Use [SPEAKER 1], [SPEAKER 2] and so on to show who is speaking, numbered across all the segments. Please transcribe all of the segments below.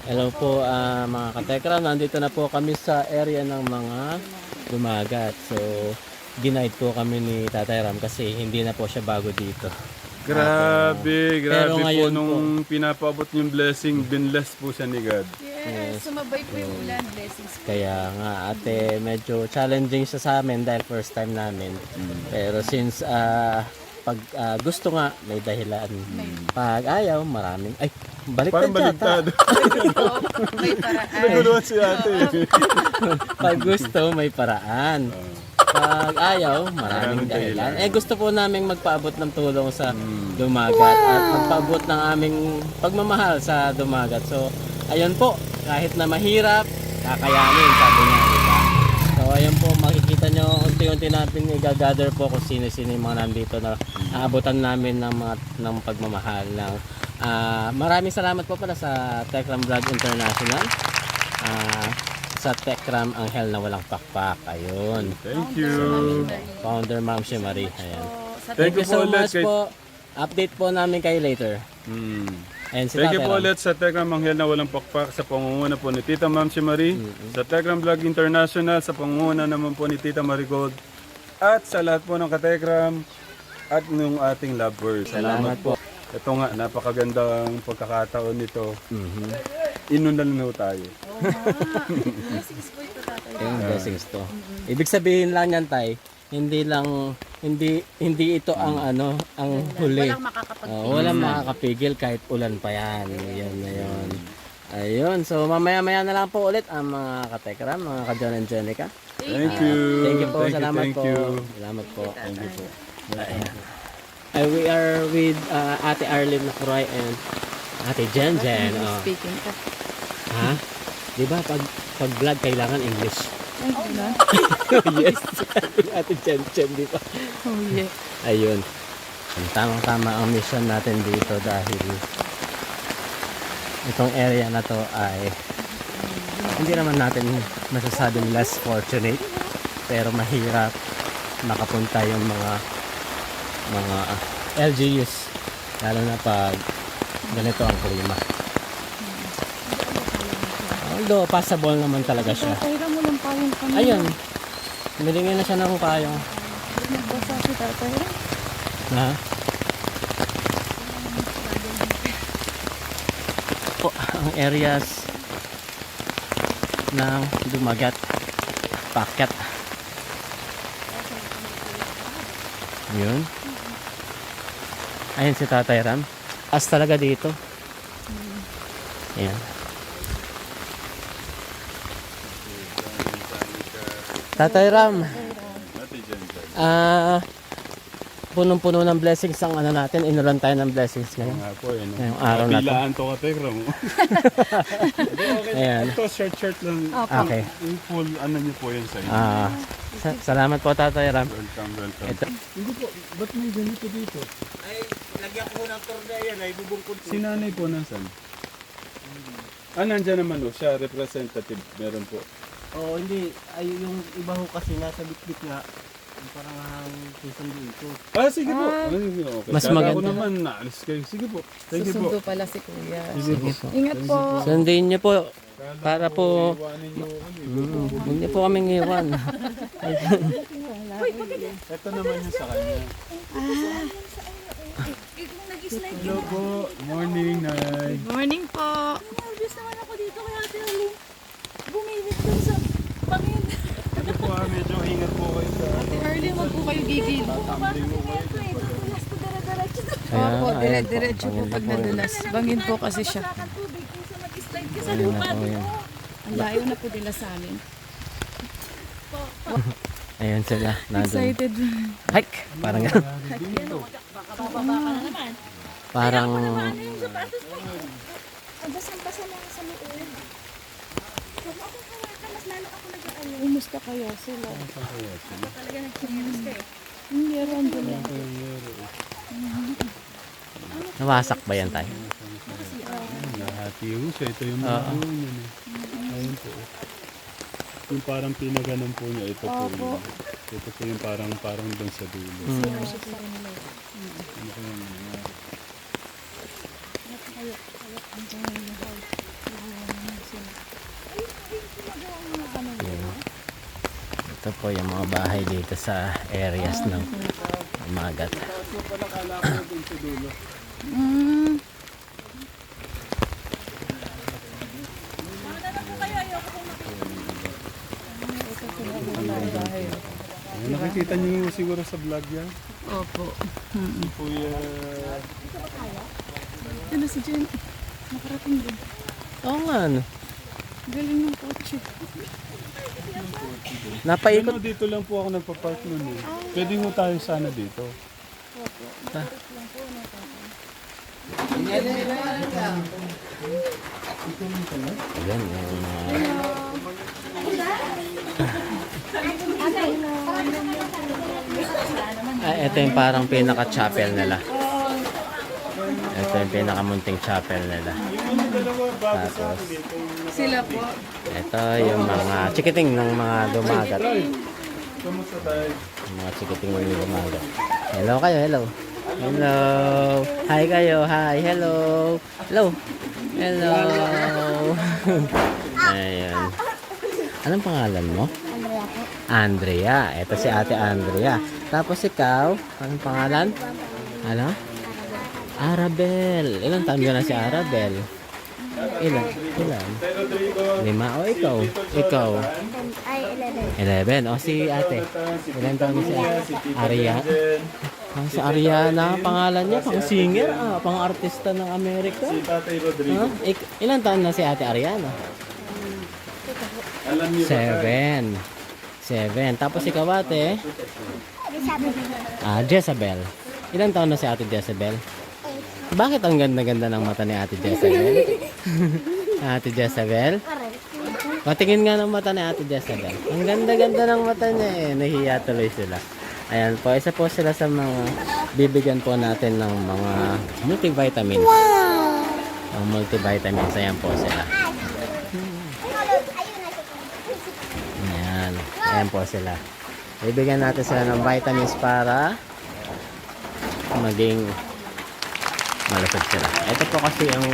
[SPEAKER 1] Hello po mga katekram, nandito na po kami sa area ng mga dumagat. So, ginaid po kami ni Tatay Ram kasi hindi na po siya bago dito.
[SPEAKER 2] Grabe,
[SPEAKER 1] Pero
[SPEAKER 2] grabe po
[SPEAKER 1] ngayon
[SPEAKER 2] nung pinapaabot yung blessing, binless po siya ni God.
[SPEAKER 3] Yes, sumabay po yung ulan. Blessings po.
[SPEAKER 1] Kaya nga ate, medyo challenging siya sa amin dahil first time namin. Pero since pag gusto nga, may dahilan. Pag ayaw, maraming... Ay, baliktad
[SPEAKER 2] Parang baliktad.
[SPEAKER 3] May paraan.
[SPEAKER 2] Naguluhan si ate.
[SPEAKER 1] Pag gusto, may paraan. Pag ayaw, maraming dahilan. Gusto po naming magpaabot ng tulong sa dumagat at magpaabot ng aming pagmamahal sa dumagat. So, ayun po, kahit na mahirap, kakayanin, sabi niya. Diba? So, ayun po, makikita nyo, unti-unti natin i-gather po kung sino-sino yung mga nandito na aabutan namin ng pagmamahal. Maraming salamat po pala sa Tekram Vlog International. Sa Tekram Anghel na walang pakpak. Ayun.
[SPEAKER 2] Thank you.
[SPEAKER 1] Founder Ma'am Shemari. Ayan.
[SPEAKER 2] Thank you
[SPEAKER 1] Thank you so
[SPEAKER 2] po ulit
[SPEAKER 1] much po. Update po namin kayo later. And si
[SPEAKER 2] Thank you
[SPEAKER 1] Tatay
[SPEAKER 2] po
[SPEAKER 1] Ram.
[SPEAKER 2] ulit sa Tekram Anghel na walang pakpak sa pangunguna po ni Tita Ma'am Marie, sa Tekram Vlog International sa pangunguna naman po ni Tita Marigold, at sa lahat po ng katekram at ng ating lovers.
[SPEAKER 1] Salamat po.
[SPEAKER 2] Ito nga, napakagandang pagkakataon nito. Inunal na tayo.
[SPEAKER 3] Blessings po ito, tatay.
[SPEAKER 1] Yung blessings to. Ibig sabihin lang yan, Tay, hindi ito ang huli.
[SPEAKER 3] Walang makakapagpigil.
[SPEAKER 1] Walang makakapigil kahit ulan pa yan. Yun na yun. Ayun. So mamaya-maya na lang po ulit ang mga katekram, mga ka-John and Jenica.
[SPEAKER 2] Thank you.
[SPEAKER 1] Thank you po. Salamat
[SPEAKER 2] thank
[SPEAKER 1] po.
[SPEAKER 2] you.
[SPEAKER 1] Salamat po. Thank you po. Ayan. We are with Ate Arlene Nakroy and Ate Jen Jen. Oh.
[SPEAKER 3] Speaking ka.
[SPEAKER 1] Ha? Di ba pag vlog kailangan English?
[SPEAKER 3] Ay, na?
[SPEAKER 1] Yes. Ate Jen Jen, di ba?
[SPEAKER 3] Oh, yeah.
[SPEAKER 1] Ayun. Tamang-tama ang mission natin dito dahil itong area na to ay hindi naman natin masasabing less fortunate pero mahirap makapunta yung mga LGUs lalo na pag ganito ang klima. Although passable naman talaga siya.
[SPEAKER 3] Kaya mo lang payong kami.
[SPEAKER 1] Ayun. Nilingin na siya ng payong.
[SPEAKER 3] Nagbasa si tatay.
[SPEAKER 1] Na? Po, ang areas ng dumagat, paket. Yun. Ayun si Tatay Ram. As talaga dito. Ayan. Tatay Ram.
[SPEAKER 2] Ate Jen Jen.
[SPEAKER 1] Punong-puno ng blessings ang natin. Inulan tayo ng blessings ngayon.
[SPEAKER 2] Nga po, yun.
[SPEAKER 1] Ngayong araw na to.
[SPEAKER 2] Pilaan to katekram.
[SPEAKER 1] Ayan.
[SPEAKER 2] Ito, short lang.
[SPEAKER 1] Okay.
[SPEAKER 2] Yung full, ano niyo po yan sa inyo.
[SPEAKER 1] Salamat po Tatay Ram.
[SPEAKER 2] Welcome, welcome.
[SPEAKER 1] Ito.
[SPEAKER 2] Hindi po, ba't may ganito dito?
[SPEAKER 1] Ay, lagyan ko ng tornilyo na ibubungkod.
[SPEAKER 2] Si nanay po nasan? Nandyan naman siya, representative. Meron po.
[SPEAKER 1] Oo, hindi. Ay, yung iba ho kasi nasa bitbit nga. Parang season dito.
[SPEAKER 2] Sige po. Okay.
[SPEAKER 1] Mas
[SPEAKER 2] Kala ko
[SPEAKER 1] maganda.
[SPEAKER 2] naman, naalis kayo. Sige po. Thank you po.
[SPEAKER 3] Susundo pala si kuya.
[SPEAKER 2] Sige po.
[SPEAKER 3] Ingat po.
[SPEAKER 1] Sundin niyo po. Para po,
[SPEAKER 2] Iwanin niyo kami.
[SPEAKER 1] huwag niyo po kaming iwan.
[SPEAKER 2] Ito naman yung sa kanya. Hello po. Morning, Nay.
[SPEAKER 3] Morning po.
[SPEAKER 4] Nervous naman ako dito kaya Ate Arlene. Bumilip dun sa pangin.
[SPEAKER 2] Ano po medyo ingat po kayo sa
[SPEAKER 3] Early wag po kayo gigil.
[SPEAKER 4] Bumabasa si Neto eh. Dulas to dara-daratso.
[SPEAKER 3] Opo,
[SPEAKER 1] ayan
[SPEAKER 3] dire-diretso po
[SPEAKER 1] Pangin na
[SPEAKER 3] pag
[SPEAKER 1] po yun.
[SPEAKER 3] nadulas. Bangin po kasi siya.
[SPEAKER 4] Wala kang tubig kung sa mag-slide ka sa
[SPEAKER 1] Ayun
[SPEAKER 4] lupa.
[SPEAKER 1] na po yun.
[SPEAKER 3] Ang layo na po nila sa amin.
[SPEAKER 1] Ayun sila. Nandun.
[SPEAKER 3] Excited.
[SPEAKER 1] Hike! Parang gano'n.
[SPEAKER 4] Bababa ka na naman.
[SPEAKER 1] Parang,
[SPEAKER 4] Ano yung sapatos mo? Ang basang-basa lang sa may ulan. Huwag mo akong hawakan. Mas lalo ako nag-ano.
[SPEAKER 3] Umusta kaya sila?
[SPEAKER 4] Talaga nag-curious ka eh.
[SPEAKER 3] Hindi, random lang.
[SPEAKER 1] nawasak ba yan tayo?
[SPEAKER 2] Nahati ho siya. Ito yung mga
[SPEAKER 1] Oo.
[SPEAKER 2] niya. Ayun po. Yung parang pinaganon po niya. Ito po yun. Ito po yung parang doon sa dulo. Ano po yung nangyari?
[SPEAKER 1] Ito po yung mga bahay dito sa areas ng Dumagat.
[SPEAKER 3] Mm.
[SPEAKER 2] Nakikita niyo siguro sa vlog yan.
[SPEAKER 3] Opo.
[SPEAKER 2] Kuya...
[SPEAKER 3] Ano si Jen? Nakarating din.
[SPEAKER 1] Oo nga, ano.
[SPEAKER 3] Galing ng kotse.
[SPEAKER 1] Napaikot.
[SPEAKER 2] Ano, dito lang po ako nagpa-park nun eh. Pwede mo tayo sana dito.
[SPEAKER 1] Ayan, yung ito yung parang pinaka-chapel nila. Ito yung pinaka-munting chapel nila. Tapos,
[SPEAKER 3] Sila po.
[SPEAKER 1] ito yung mga chikiting ng mga Dumagat.
[SPEAKER 2] Kamusta tayo?
[SPEAKER 1] Yung mga chikiting ng Dumagat. Hello kayo, hello. Hello. Hi kayo, hi, hello. Hello. Hello. Ayan. Anong pangalan mo? Andrea. Ito si Ate Andrea. Tapos ikaw, anong pangalan? Ano? Arabel. Ilan taon ka na si Arabel? Ilan? Ilan? 5. O ikaw? Ikaw?
[SPEAKER 4] Ay, 11.
[SPEAKER 1] 11. O si ate? Ilan taon na si ate? Aria? Ah, si Ariana, pangalan niya, pang singer, pang artista ng Amerika.
[SPEAKER 2] Si Tatay Rodrigo.
[SPEAKER 1] Ha? Ilan taon na si ate Ariana?
[SPEAKER 2] Alam niyo ba?
[SPEAKER 1] 7. Tapos ikaw ate?
[SPEAKER 4] Sabi.
[SPEAKER 1] Jezabel. Ilan taon na si ate Jezabel? Bakit ang ganda-ganda ng mata ni ate Jezabel? Ate Jezabel? Patingin nga ng mata ni ate Jezabel. Ang ganda-ganda ng mata niya eh. Nahiya tuloy sila. Ayan po, isa po sila sa mga bibigyan po natin ng mga multivitamins. Ang multivitamins, ayan po sila. Ayan, ayan po sila. Bibigyan natin sila ng vitamins para maging malusog sila. Ito po kasi ang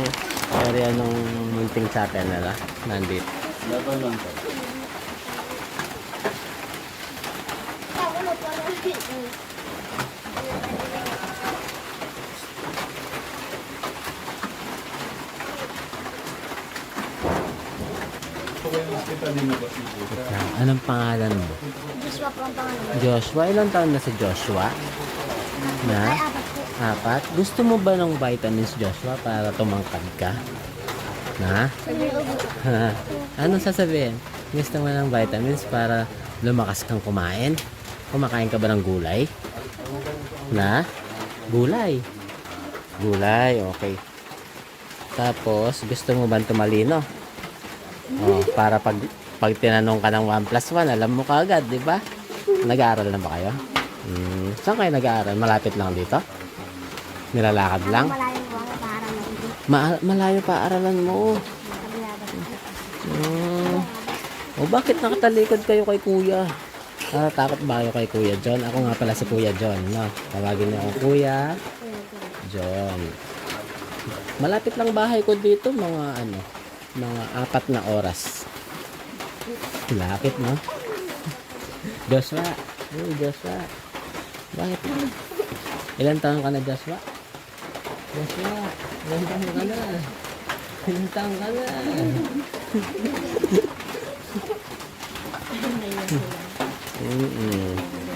[SPEAKER 1] area ng munting chapel nila. Nandito.
[SPEAKER 2] Laban lang po. Kita din na ba si Buta?
[SPEAKER 1] Anong pangalan mo?
[SPEAKER 4] Joshua po ang pangalan.
[SPEAKER 1] Joshua? Ilang taon na si Joshua? Na?
[SPEAKER 4] Ay, 4 po.
[SPEAKER 1] 4? Gusto mo ba ng vitamins, Joshua, para tumangkad ka? Na? Anong sasabihin? Gusto mo ng vitamins para lumakas kang kumain? Kumakain ka ba ng gulay? Na? Gulay. Gulay, okay. Tapos, gusto mo ba tumalino? Oh, para pag tinanong ka ng 1+1, alam mo kaagad, di ba? Nag-aaral na ba kayo? Saan kayo nag-aaral? Malapit lang dito? Nilalakad lang?
[SPEAKER 4] Malayo po ang parang hindi.
[SPEAKER 1] Malayo pa aralan mo. O bakit nakatalikod kayo kay Kuya? Takot ba kayo kay Kuya John? Ako nga pala si Kuya John, no? Tawagin niyo ako Kuya John. Malapit lang bahay ko dito, mga 4 na oras. Lapit, no? Joshua. Hey, Joshua. Bakit? Ilan taon ka na, Joshua? Joshua, ilan taon ka na? Ilan taon ka na?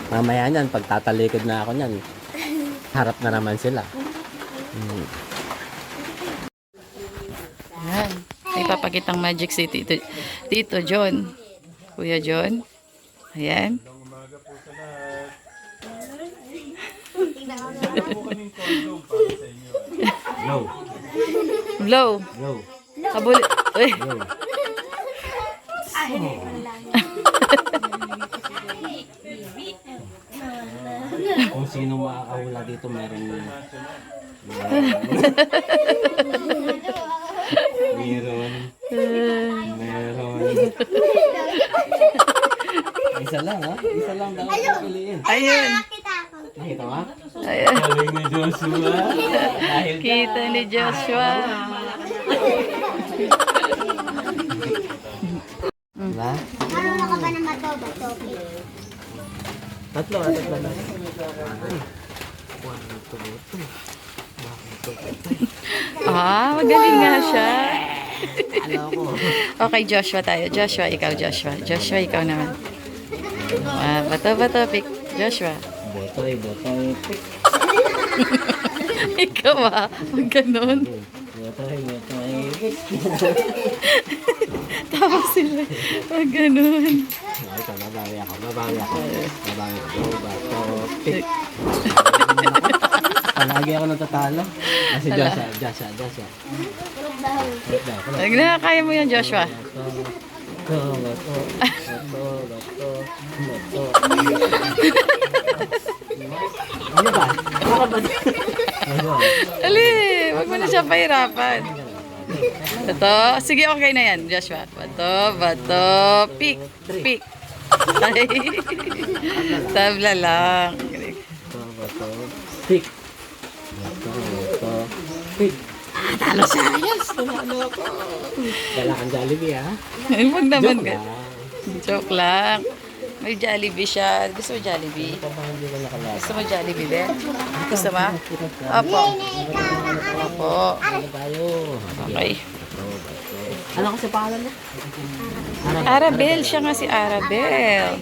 [SPEAKER 1] Mamaya niyan, pag tatalikod na ako niyan, harap na naman sila.
[SPEAKER 3] Yan. May papakitang magic si Tito John. Kuya John. Ayan.
[SPEAKER 1] Low.
[SPEAKER 3] Blow.
[SPEAKER 1] Low.
[SPEAKER 3] Kabuli. Uy.
[SPEAKER 1] Low. Kung sino makakahula dito, meron Isa lang, ha? Isa lang daw piliin.
[SPEAKER 3] Ayun.
[SPEAKER 1] Nakita mo?
[SPEAKER 3] Ayan.
[SPEAKER 1] Galing ni Joshua. Dahil
[SPEAKER 3] Kita ni Joshua.
[SPEAKER 1] Diba?
[SPEAKER 4] Marunong ka ba na mato-bato?
[SPEAKER 1] Tatlo lang.
[SPEAKER 3] Magaling nga siya.
[SPEAKER 1] Ano ko?
[SPEAKER 3] Okay, Joshua tayo. Joshua, ikaw, Joshua. Joshua, ikaw naman. Bato, pick. Joshua.
[SPEAKER 1] Botoy, pick.
[SPEAKER 3] Ikaw Huwag ganun.
[SPEAKER 1] Botoy, pick.
[SPEAKER 3] Tama sila. Huwag ganun.
[SPEAKER 1] Ito, babawi ako. Bato, pick. Palagi ako natatalo. Kasi Joshua.
[SPEAKER 3] Huwag na, kaya mo yan, Joshua.
[SPEAKER 1] Bato. Ano ba?
[SPEAKER 3] Ali, huwag mo na siya pahirapan. Bato. Sige, okay na yan, Joshua. Bato, pick. Ay. Tabla lang.
[SPEAKER 1] Bato, pick. Bato, pick. Talo siya! Yes! Tumalo ako! Dala kang Jollibee, ha?
[SPEAKER 3] Ay, huwag naman
[SPEAKER 1] Joke
[SPEAKER 3] ka.
[SPEAKER 1] lang.
[SPEAKER 3] Joke lang. May Jollibee siya. Gusto mo Jollibee?
[SPEAKER 1] Hindi ko nakalala.
[SPEAKER 3] Gusto mo Jollibee, Ben? Gusto mo? Opo. Opo.
[SPEAKER 1] Ano tayo?
[SPEAKER 3] Okay.
[SPEAKER 1] Ano kasi pangalan niya?
[SPEAKER 3] Arabel. Siya nga si Arabel.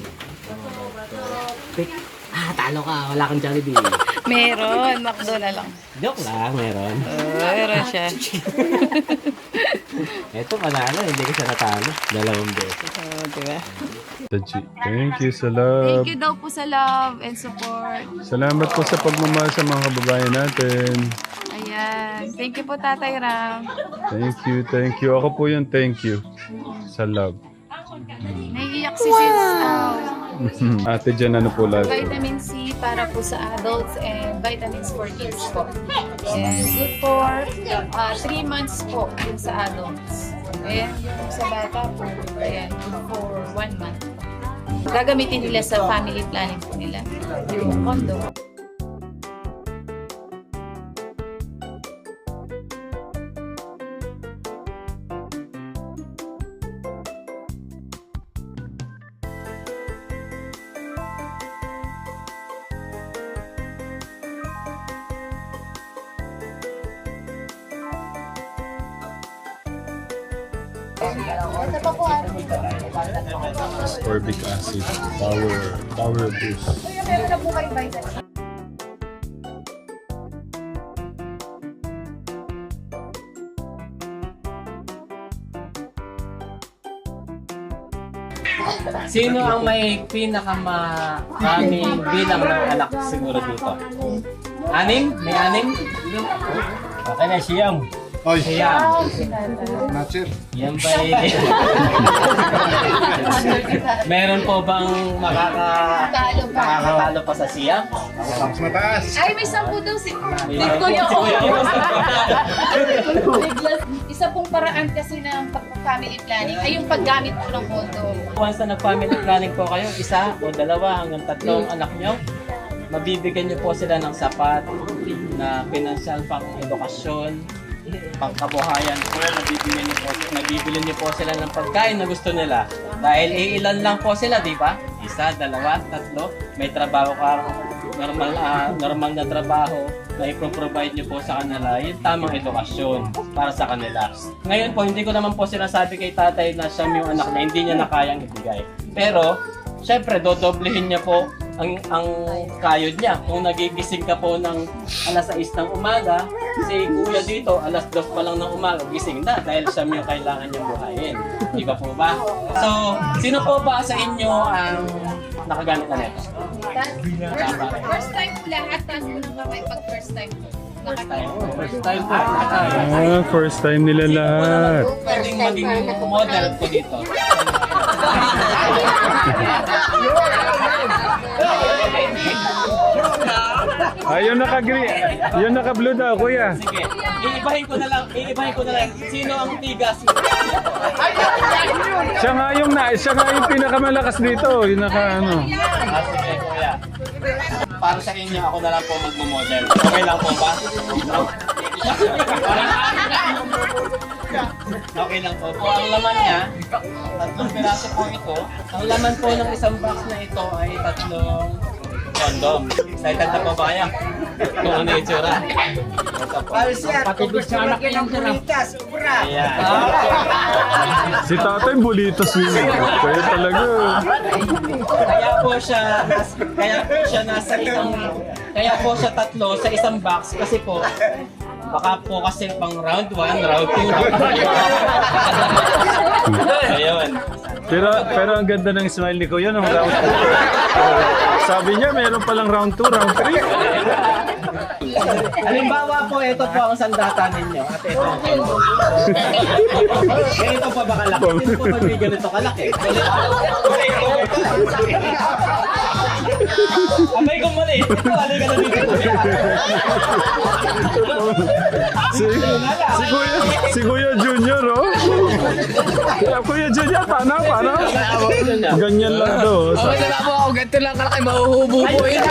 [SPEAKER 1] Pick. Talo ka. Wala kang Jollibee.
[SPEAKER 3] Meron. McDo na lang.
[SPEAKER 1] Joke lang, meron.
[SPEAKER 3] Meron siya.
[SPEAKER 1] Eto, panalo. Hindi ko siya natalo. Dalawang beses.
[SPEAKER 3] Diba?
[SPEAKER 2] Thank you sa love.
[SPEAKER 3] Thank you daw po sa love and support.
[SPEAKER 2] Salamat po sa pagmamahal sa mga kababayan natin.
[SPEAKER 3] Ayan. Thank you po, Tatay Ram.
[SPEAKER 2] Thank you. Ako po yung thank you sa love.
[SPEAKER 3] Naiiyak si Sis.
[SPEAKER 2] Ate Jan, ano po lahat?
[SPEAKER 3] Vitamin C para po sa adults and vitamins for kids po. And good for 3 months po yung sa adults. And yung sa bata po, ayan, good for 1 month. Gagamitin nila sa family planning po nila. Yung condom.
[SPEAKER 2] Ascorbic acid. Power boost.
[SPEAKER 1] Sino ang may pinakamaraming bilang ng anak siguro dito? 6? May 6? Okay na, Siyam. Siyam. Yan ba meron po bang makakatalo pa sa Siyam?
[SPEAKER 5] Ay, may 10 daw si
[SPEAKER 1] Meron po.
[SPEAKER 5] Isa pong paraan kasi ng family planning ay yung paggamit po ng condom.
[SPEAKER 1] Once na nag-family planning po kayo, 1 o 2 hanggang 3 anak nyo, mabibigyan nyo po sila ng sapat na financial pang edukasyon, pangkabuhayan po, nabibili niyo po sila ng pagkain na gusto nila. Dahil iilan lang po sila, di ba? 1, 2, 3, may trabaho ka, normal na trabaho, na i-provide niyo po sa kanila yung tamang edukasyon para sa kanila. Ngayon po, hindi ko naman po sinasabi kay tatay na siya yung anak na hindi niya na kayang ibigay. Pero, syempre, dodoblehin niya po ang kayod niya. Kung nagigising ka po ng alas 6 ng umaga, si kuya dito, alas 2 pa lang ng umaga, gising na dahil siya yung kailangan niyang buhayin. Di ba po ba? So, sino po ba sa inyo ang nakagamit na nito?
[SPEAKER 5] First time po lahat, tapos po naman may pag first time po.
[SPEAKER 1] First time po.
[SPEAKER 2] First time nila lahat.
[SPEAKER 1] Pwedeng maging model po dito.
[SPEAKER 2] Yung naka-blue daw, kuya.
[SPEAKER 1] Sige, iibahin ko na lang. Sino ang tigas?
[SPEAKER 2] Siya nga yung pinakamalakas dito. Yung
[SPEAKER 1] Sige, kuya. Para sa inyo, ako na lang po magmo-model. Okay lang po ba? Okay lang po. Ang laman niya, 3 piraso po ito. Ang laman po ng isang box na ito ay 3 condom. Excited na po ba kaya? Kung ano yung tsura? Patibig sa anak yung tsura. Ayan.
[SPEAKER 2] Si tatay bulitos yun. Kaya talaga.
[SPEAKER 1] Kaya po siya 3 sa isang box kasi po baka po kasi pang round 1, round 2. Ayun.
[SPEAKER 2] Pero ang ganda ng smile ni Kuya nung round 2. Sabi niya meron palang round 2, round 3.
[SPEAKER 1] Halimbawa po, ito po ang sandata ninyo at ito ang kondo. Ganito pa ba kalaki? Hindi po ba ganito kalaki? Abay kong mali. Mali ka na dito.
[SPEAKER 2] Si Kuya Junior, oh. Kuya Junior, paano? Ganyan lang daw.
[SPEAKER 6] Okay na po ako, ganito lang kalaki, mahuhubo po yun.